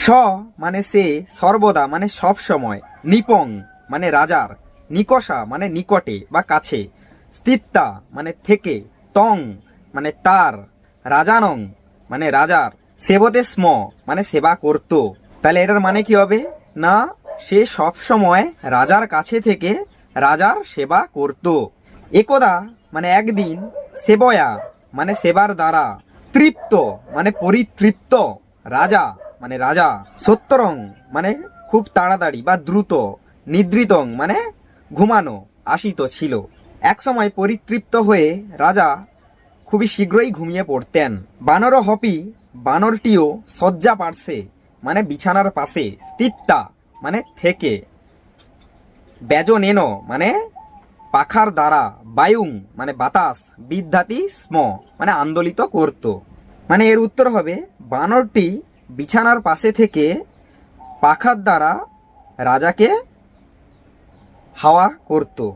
স মানে সে, সর্বদা মানে সব সময়, নিপং মানে রাজার, নিকষা মানে নিকটে বা কাছে, স্থিত্তা মানে থেকে, তং মানে তার, রাজানং মানে রাজার, সেবতে স্ম মানে সেবা করত। তাহলে এটার মানে কি হবে না, সে সব সময় রাজার কাছে থেকে রাজার সেবা করত। একদা মানে একদিন, সেবয়া মানে সেবার দ্বারা, তৃপ্ত মানে পরিতৃপ্ত, রাজা মানে রাজা, সত্যরং মানে খুব তাড়াতাড়ি বা দ্রুত, নিদ্রিতং মানে ঘুমানো আসিত ছিল। এক সময় পরিতৃপ্ত হয়ে রাজা খুবই শীঘ্রই ঘুমিয়ে পড়তেন। বানর হপি বানরটিও শয্যা পার্শ্বে মানে বিছানার পাশে, স্থিত্তা মানে থেকে, ব্যজনেন মানে পাখার দ্বারা, বায়ুং মানে বাতাস, বিদ্যাতি স্ম মানে আন্দোলিত করত। মানে এর উত্তর হবে বানরটি বিছানার পাশে থেকে পাখার দ্বারা রাজাকে হাওয়া করত।